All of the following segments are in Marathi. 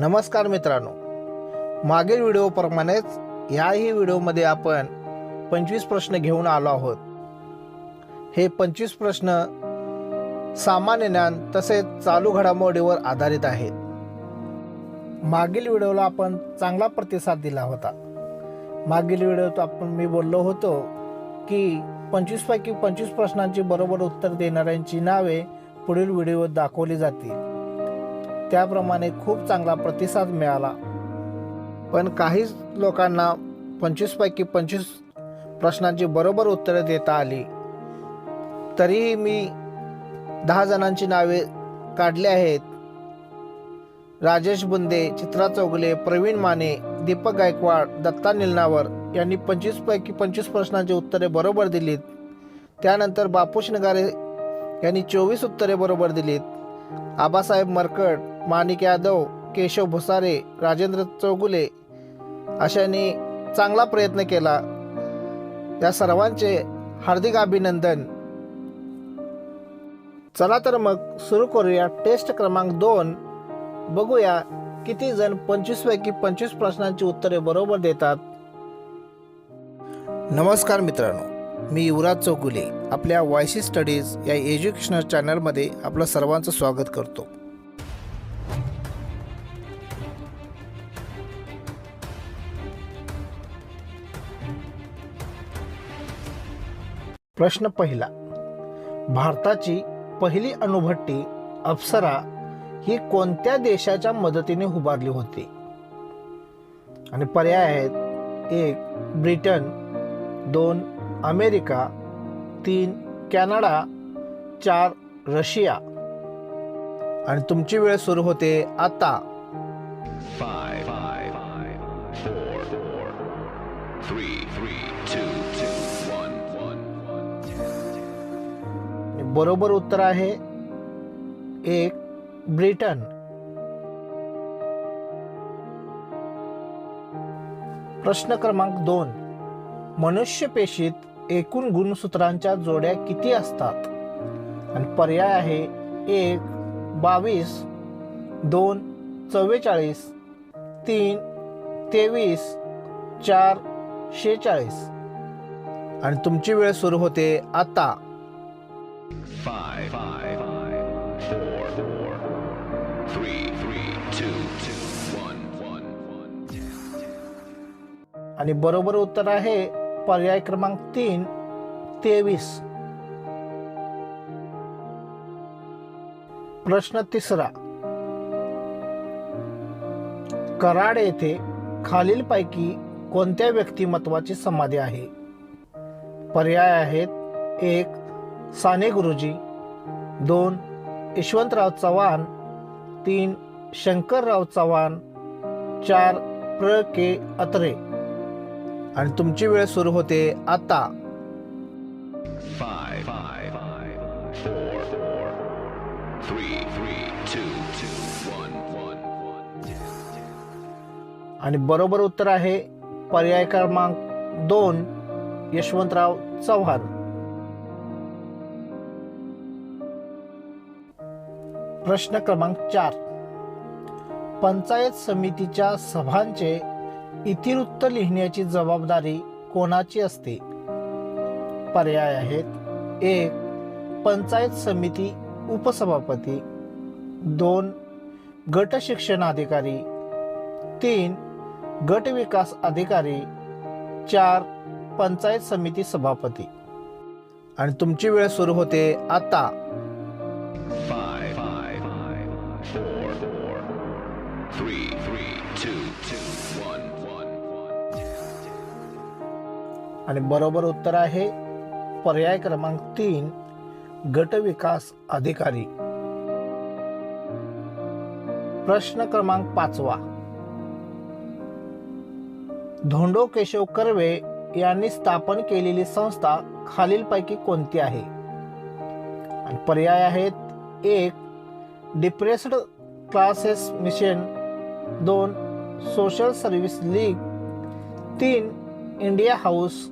नमस्कार मित्रांनो, मागील व्हिडिओप्रमाणेच याही व्हिडिओमध्ये आपण 25 प्रश्न घेऊन आलो आहोत। हे 25 प्रश्न सामान्य ज्ञान तसेच चालू घडामोडीवर आधारित आहेत। मागील व्हिडिओला आपण चांगला प्रतिसाद दिला होता। मागील व्हिडिओत मी बोललो होतो की 25 पैकी 25 प्रश्नांची बरोबर उत्तर देणाऱ्यांची नावे पुढील व्हिडिओत दाखवली जातील। त्याप्रमाणे खूप चांगला प्रतिसाद मिळाला, पण काही लोकांना 25 पैकी 25 प्रश्नांची बरोबर उत्तरे देता आली। तरीही मी 10 जणांची नावे काढली आहेत। राजेश बुंदे, चित्रा चौगुले, प्रवीण माने, दीपक गायकवाड, दत्ता निलनावर यांनी 25 पैकी 25 प्रश्नांची उत्तरे बरोबर दिलीत। त्यानंतर बापूश नगारे यांनी 24 उत्तरे बरोबर दिलीत। आबासाहेब मरकट, माणिक यादव, केशव भुसारे, राजेंद्र चौगुले अशांनी चांगला प्रयत्न केला। या सर्वांचे हार्दिक अभिनंदन। चला तर मग सुरू करूया टेस्ट क्रमांक 2। बघूया किती जण 25 पैकी 25 प्रश्नांची उत्तरे बरोबर देतात। नमस्कार मित्रांनो, मी युवराज चौगुले आपल्या वायसी स्टडीज या एज्युकेशनल चॅनलमध्ये आपलं सर्वांचं स्वागत करतो। प्रश्न पहिला, भारताची पहिली अणुभट्टी अप्सरा ही कोणत्या देशाच्या मदतीने उभारली होती? आणि पर्याय आहेत: 1 ब्रिटन, 2 अमेरिका, 3 कॅनडा, 4 रशिया। आणि तुमची वेळ सुरू होते आता। 5 4 3 2 1 बरोबर उत्तर आहे 1 ब्रिटन। प्रश्न क्रमांक 2, मनुष्य पेशीत एकूण गुणसूत्रांच्या जोड्या किती असतात? आणि पर्याय आहे: 1 22, 2 44, 3 23, 4 46। आणि तुमची वेळ सुरू होते आता। 5 4 3 2 1 आणि बरोबर उत्तर आहे पर्याय क्रमांक 3 23। प्रश्न तिसरा, कराड येथे खालीलपैकी कोणत्या व्यक्तिमत्वाची समाधी आहे? पर्याय आहेत: 1 साने गुरुजी, 2 यशवंतराव चव्हाण, 3 शंकरराव चव्हाण, 4 प्र के अत्रे। आणि तुमची वेळ सुरू होते आता। 5 4 3 2 1 आणि बरोबर उत्तर आहे पर्याय क्रमांक 2 यशवंतराव चव्हाण। प्रश्न क्रमांक 4, पंचायत समितीच्या सभांचे इतिवृत्त लिहिण्याची जबाबदारी कोणाची असते? पर्याय आहेत: 1 पंचायत समिती उपसभापती, 2 गट शिक्षण अधिकारी, 3 गट विकास अधिकारी, 4 पंचायत समिती सभापती। आणि तुमची वेळ सुरू होते आता। 5 4 3 2 1 आणि बरोबर उत्तर आहे पर्याय क्रमांक 3 गट विकास अधिकारी। प्रश्न क्रमांक 5, धोंडो केशव कर्वे यांनी स्थापन केलेली संस्था खालीलपैकी कोणती आहे? आणि पर्याय आहेत: 1 depressed classes mission, 2 social service league, 3 India house,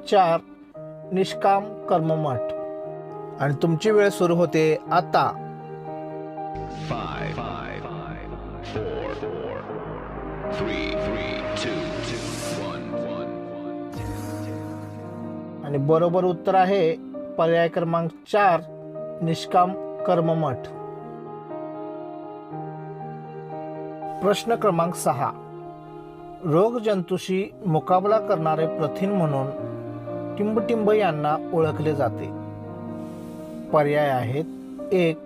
4 निष्काम कर्ममठ। आणि तुमची वेळ सुरू होते आता। 5 4 3, 2, 1, 1. आणि बरोबर उत्तर आहे पर्याय क्रमांक 4 निष्काम कर्ममठ. प्रश्न क्रमांक 6. रोगजंतूशी मुकाबला करणारे प्रथिन म्हणून टिंबटिंब यांना ओळखले जाते. पर्याय आहेत: 1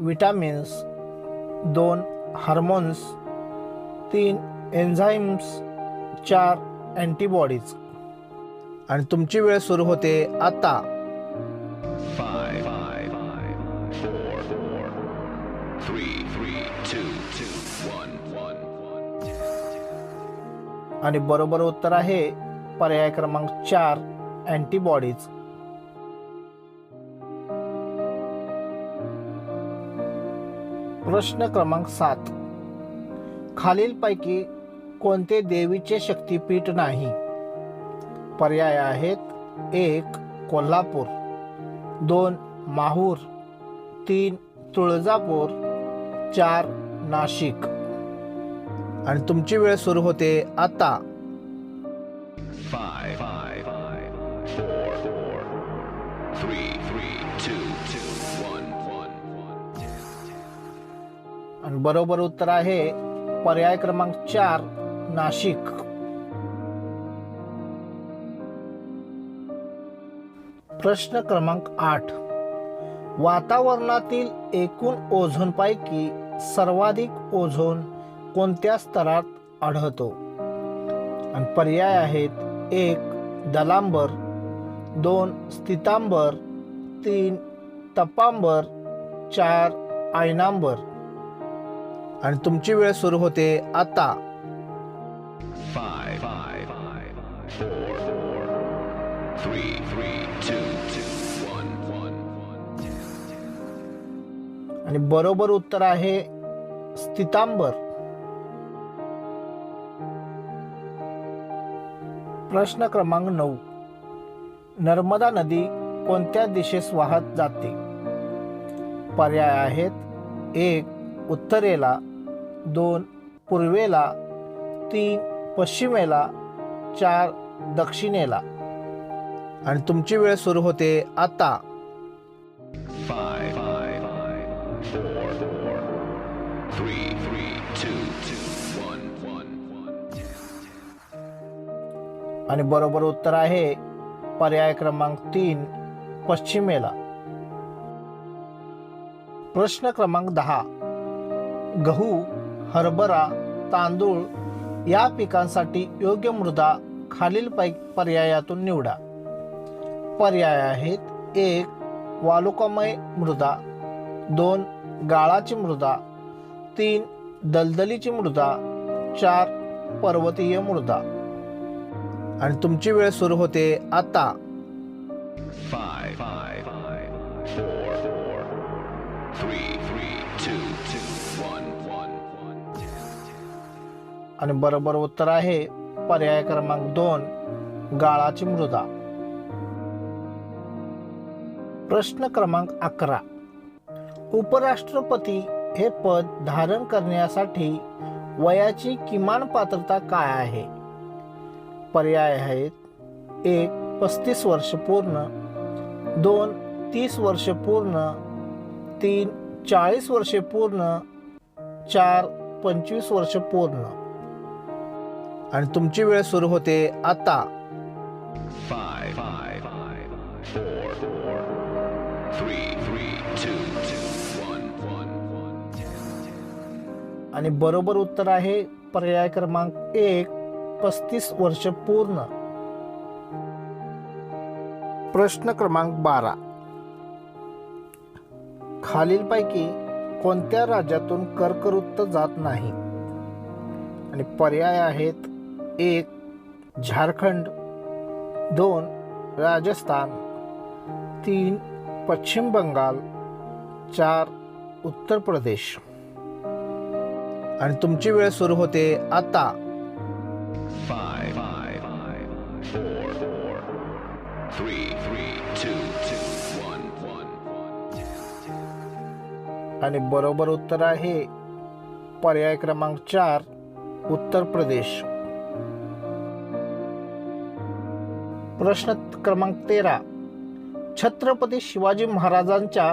विटामिन्स, 2 हार्मोन्स, 3 एन्झाईम्स, 4 अँटीबॉडीज. आणि तुमची वेळ सुरू होते आता. 5, 4, 3, 2, 1, 1. आणि बरोबर उत्तर आहे पर्याय क्रमांक 4 अँटीबॉडीज. प्रश्न क्रमांक 7. खालीलपैकी कोणते देवीचे शक्तिपीठ नाही? पर्याय आहेत: 1 कोल्हापूर, 2 माहूर, 3 तुळजापूर, 4 नाशिक. आणि तुमची वेळ सुरू होते आता. 5, 4, 3, 2, 1, 1. आणि बरोबर उत्तर आहे पर्याय क्रमांक 4 नाशिक. प्रश्न क्रमांक 8. वातावरणातील एकूण ओझोनपैकी सर्वाधिक ओझोन कोणत्या स्तरात आढळतो? आणि पर्याय आहेत: 1 दलांबर, 2 स्थितांबर, 3 तपांबर, 4 आयनांबर. आणि तुमची वेळ सुरू होते आता. 5, 4, 3, 2, 1, 1. आणि बरोबर उत्तर आहे स्थितांबर. प्रश्न क्रमांक 9. नर्मदा नदी कोणत्या दिशेस वाहत जाते? पर्याय आहेत: 1 उत्तरेला, 2 पूर्वेला, 3 पश्चिमेला, 4 दक्षिणेला. आणि तुमची वेळ सुरू होते आता. 5, 4, 3, 2, 1, 1. आणि बरोबर उत्तर आहे पर्याय क्रमांक 3 पश्चिमेला. प्रश्न क्रमांक 10. गहू, हरभरा, तांदूळ या पिकांसाठी योग्य मृदा खालील पर्यायातून निवडा. पर्याय आहेत: 1 वालुकामय मृदा, 2 गाळाची मृदा, 3 दलदलीची मृदा, 4 पर्वतीय मृदा. आणि तुमची वेळ सुरू होते आता. 5, 4, 3, 2, 1, 1. आणि बरोबर उत्तर आहे पर्याय क्रमांक 2 गाळाची मृदा. प्रश्न क्रमांक 11. उपराष्ट्रपती हे पद धारण करण्यासाठी वयाची किमान पात्रता काय आहे? पर्याय आहेत: 1 35 वर्ष पूर्ण, 2 30 वर्ष पूर्ण, 3 40 वर्षे पूर्ण, 4 25 वर्ष पूर्ण. आणि तुमची वेळ सुरू होते आता. 5, 4, 3, 2, 1, 1. आणि बरोबर उत्तर आहे पर्याय क्रमांक 1 35 वर्ष पूर्ण. प्रश्न क्रमांक 12. खालीलपैकी कोणत्या राज्यातून कर्कवृत्त जात नाही? आणि पर्याय आहेत: 1 झारखंड, 2 राजस्थान, 3 पश्चिम बंगाल, 4 उत्तर प्रदेश. आणि तुमची वेळ सुरू होते आता. 5, 4, 3, 2, 1, 1. आणि बरोबर उत्तर आहे पर्याय क्रमांक 4 उत्तर प्रदेश. प्रश्न क्रमांक 13. छत्रपती शिवाजी महाराजांच्या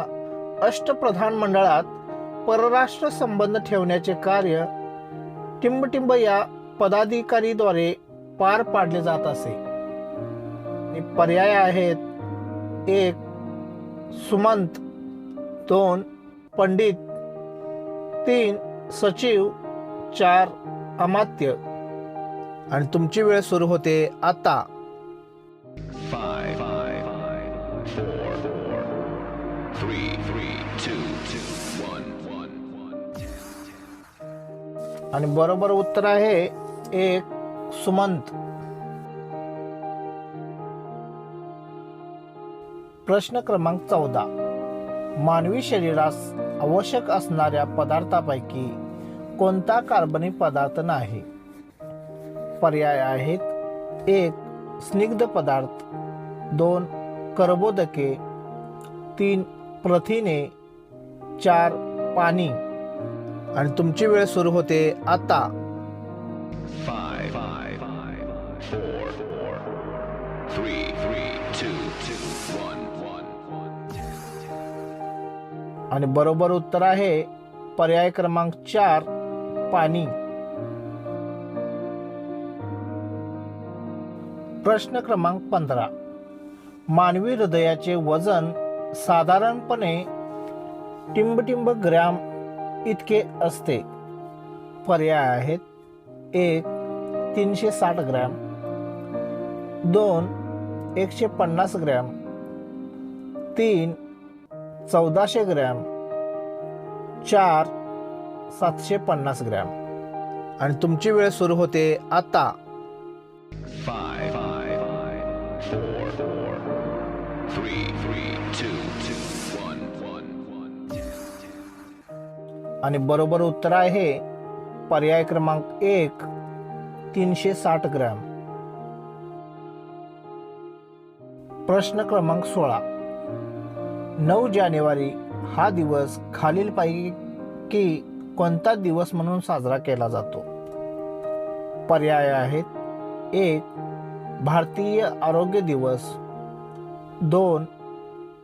अष्टप्रधान मंडळात परराष्ट्र संबंध ठेवण्याचे कार्य टिंबटिंब या पदाधिकारीद्वारे पार पाडले जात असे. पर्याय आहेत: 1 सुमंत, 2 पंडित, 3 सचिव, 4 अमात्य. आणि तुमची वेळ सुरू होते आता. 5, 4, 3, 2, 1. आणि बरोबर उत्तर आहे 1 सुमंत. प्रश्न क्रमांक 14. मानवी शरीरास आवश्यक असणाऱ्या पदार्थापैकी कोणता कार्बनी पदार्थ नाही? पर्याय आहेत: 1 स्निग्ध पदार्थ, 2 कर्बोदके, 3 प्रथिने, 4 पाणी. आणि तुमची वेळ सुरू होते आता. 5, 4, 3, 2, 1. आणि बरोबर उत्तर आहे पर्याय क्रमांक 4 पाणी. प्रश्न क्रमांक 15. मानवी हृदयाचे वजन साधारणपणे टिंबटिंब ग्रॅम इतके असते. पर्याय आहेत: 1 360 ग्रॅम, 2 150 ग्रॅम, 3 1400 ग्रॅम, 4 750 ग्रॅम. आणि तुमची वेळ सुरू होते आता. 5, 4, 3, 2, 1. आणि बरोबर उत्तर आहे पर्याय क्रमांक 1 360 ग्रॅम. प्रश्न क्रमांक 16. 9 जानेवारी हा दिवस खालीलपैकी कोणता दिवस म्हणून साजरा केला जातो? पर्याय आहेत: 1 भारतीय आरोग्य दिवस, 2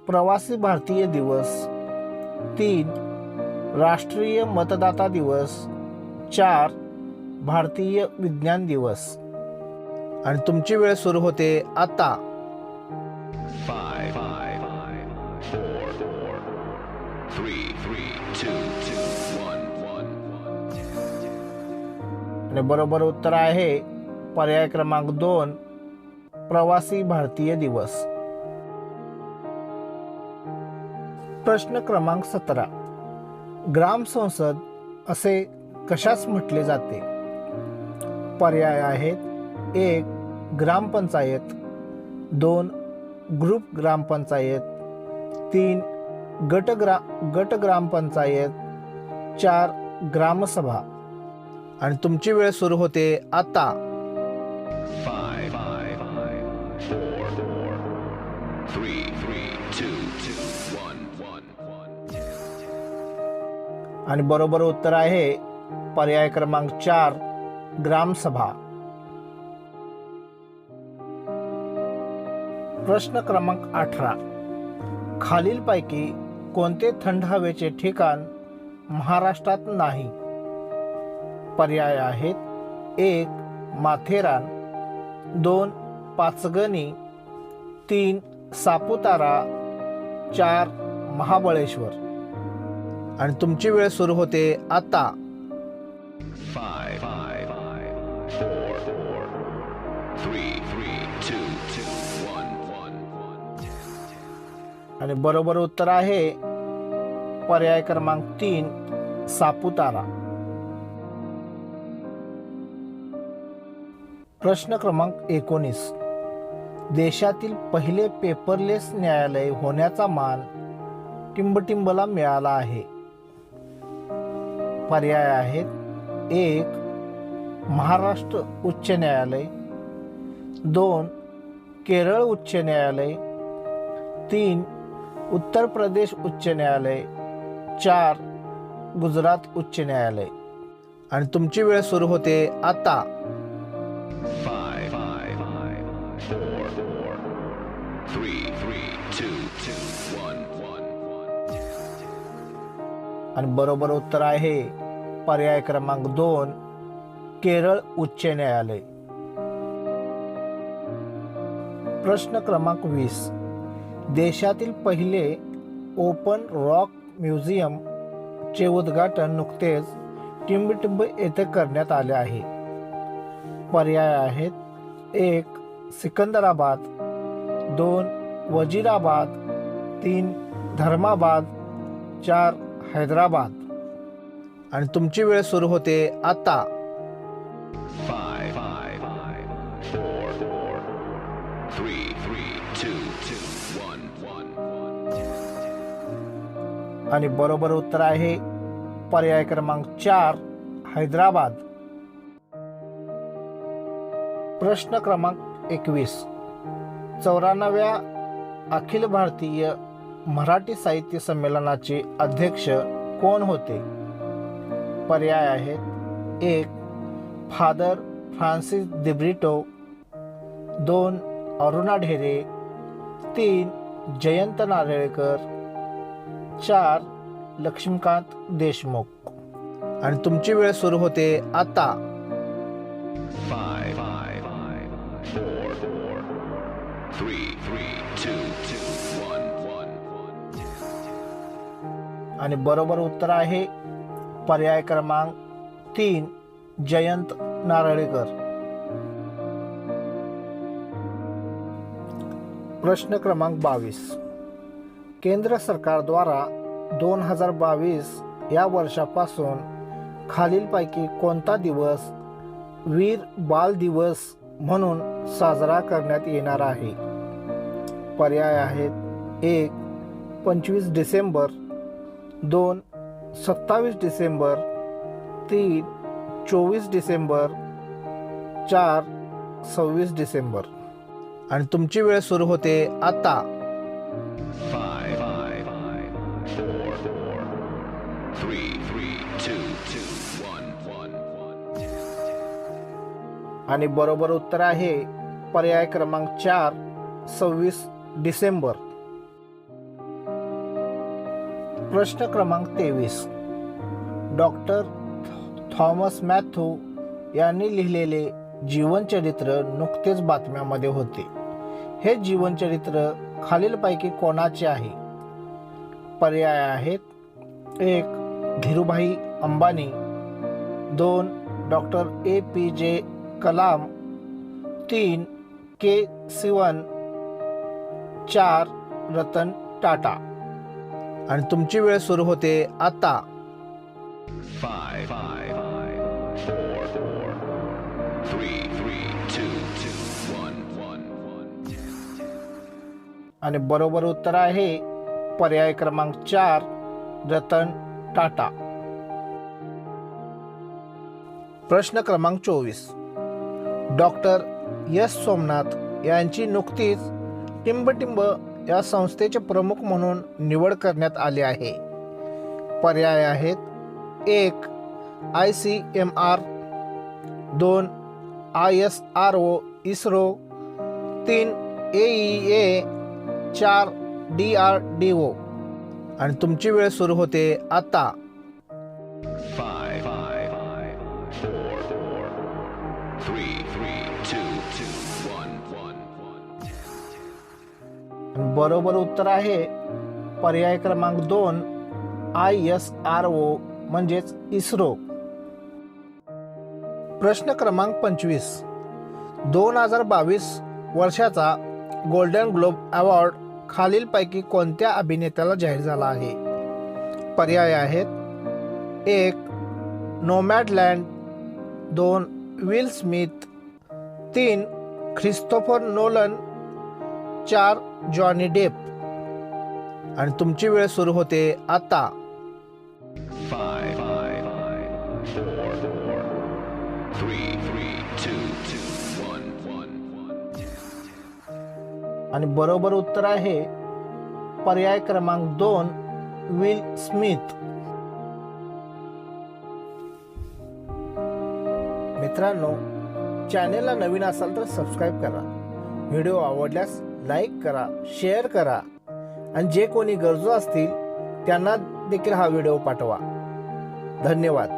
प्रवासी भारतीय दिवस, 3 राष्ट्रीय मतदाता दिवस, 4 भारतीय विज्ञान दिवस. आणि तुमची वेळ सुरू होते आता. 5, 4, 3, 2, 1. आणि बरोबर उत्तर आहे पर्याय क्रमांक 2 प्रवासी भारतीय दिवस. प्रश्न क्रमांक 17. ग्राम संसद असे कशास म्हटले जाते? पर्याय आहेत: 1 ग्रामपंचायत, 2 ग्रुप ग्रामपंचायत, 3 गट ग्रामपंचायत, 4 ग्रामसभा. आणि तुमची वेळ सुरू होते आता. 5, 4, 3, 2, 1. आणि बरोबर उत्तर आहे पर्याय क्रमांक 4 ग्रामसभा. प्रश्न क्रमांक 18. खालीलपैकी कोणते थंड हवेचे ठिकाण महाराष्ट्रात नाही? पर्याय आहेत: 1 माथेरान, 2 पाचगणी, 3 सापुतारा, 4 महाबळेश्वर. आणि तुमची वेळ सुरू होते आता. 5, 4, 3, 2, 1. आणि बरोबर उत्तर आहे पर्याय क्रमांक 3 सापुतारा. प्रश्न क्रमांक 19. देशातील पहिले पेपरलेस न्यायालय होण्याचा मान टिंबटिंबला मिळाला आहे. पर्याय आहेत: 1 महाराष्ट्र उच्च न्यायालय, 2 केरळ उच्च न्यायालय, 3 उत्तर प्रदेश उच्च न्यायालय, 4 गुजरात उच्च न्यायालय. आणि तुमची वेळ सुरू होते आता. 5, 5, 4, 4, 3, 2, 1, 1. आणि बरोबर उत्तर आहे पर्याय क्रमांक 2, केरळ उच्च न्यायालय. प्रश्न क्रमांक 20. देशातील पहिले ओपन रॉक म्युझियम चे उद्घाटन नुकतेच टिंबटिंब येथे करण्यात आले आहे. पर्याय आहेत: 1 सिकंदराबाद, 2 वजीराबाद, 3 धर्माबाद, 4 हैदराबाद. आणि तुमची वेळ सुरू होते आता. 5, 5, 4, 4, 3, 2, 1, 1. आणि बरोबर उत्तर आहे पर्याय क्रमांक 4 हैदराबाद. प्रश्न क्रमांक 21. 94व्या अखिल भारतीय मराठी साहित्य संमेलनाचे अध्यक्ष कोण होते? पर्याय आहेत: 1 फादर फ्रान्सिस दिब्रिटो, 2 अरुणा ढेरे, 3 जयंत नारळीकर, 4 लक्ष्मीकांत देशमुख. आणि तुमची वेळ सुरू होते आता. 5, 5, 4, 4, 3, 2, 1, 1. आणि बरोबर उत्तर आहे पर्याय क्रमांक 3 जयंत नारळीकर. प्रश्न क्रमांक 22. केंद्र सरकारद्वारा 2022 या वर्षापासून खालीलपैकी कोणता दिवस वीर बाल दिवस म्हणून साजरा करण्यात येणार आहे? पर्याय आहेत: 1 25 डिसेंबर, 2 27 डिसेंबर, 3 24 डिसेंबर, 4 26 डिसेंबर. आणि तुमची वेळ सुरू होते आता. 5, 5, 4, 4, 3, 2, 1, 1. आणि बरोबर उत्तर आहे पर्याय क्रमांक 4 26 डिसेंबर. प्रश्न क्रमांक 23. डॉक्टर थॉमस मॅथ्यू यांनी लिहिलेले जीवनचरित्र नुकतेच बातम्यामध्ये होते. हे जीवनचरित्र खालीलपैकी कोणाचे आहे? पर्याय आहेत: 1 धीरूभाई अंबानी, 2 डॉक्टर APJ कलाम, 3 के सिवन, 4 रतन टाटा. आणि तुमची वेळ सुरू होते आता. 5, 5, 4, 4, 3, 2, 1, 1. आणि बरोबर उत्तर आहे पर्याय क्रमांक 4 रतन टाटा. प्रश्न क्रमांक 24. डॉक्टर S सोमनाथ यांची नुकतीच टिंबटिंब या संस्थेचे प्रमुख म्हणून निवड करण्यात आली आहे. पर्याय आहेत: 1 ICMR, 2 ISRO ISRO, 3 AEA, 4 DRDO. आणि तुमची वेळ सुरू होते आता. 5, 5, 4, 4, 3, 2, 1, 1. आणि बरोबर उत्तर आहे पर्याय क्रमांक 2 ISRO म्हणजेच इस्रो. प्रश्न क्रमांक 25. 2022 वर्षाचा गोल्डन ग्लोब अवॉर्ड खालीलपैकी कोणत्या अभिनेत्याला जाहीर झाला आहे? पर्याय आहेत: 1 Nomadland, 2 will Smith, 3 Christopher Nolan, 4 Johnny डेप. आणि तुमची वेळ सुरू होते आता. 5, 5, 4, 4, 3, 2, 1, 1. आणि बरोबर उत्तर आहे पर्याय क्रमांक 2 विल स्मिथ. मित्रांनो, चॅनेलला नवीन असाल तर सबस्क्राईब करा. व्हिडिओ आवडल्यास लाईक करा, शेअर करा आणि जे कोणी गरजू असतील त्यांना देखील हा व्हिडिओ पाठवा. धन्यवाद.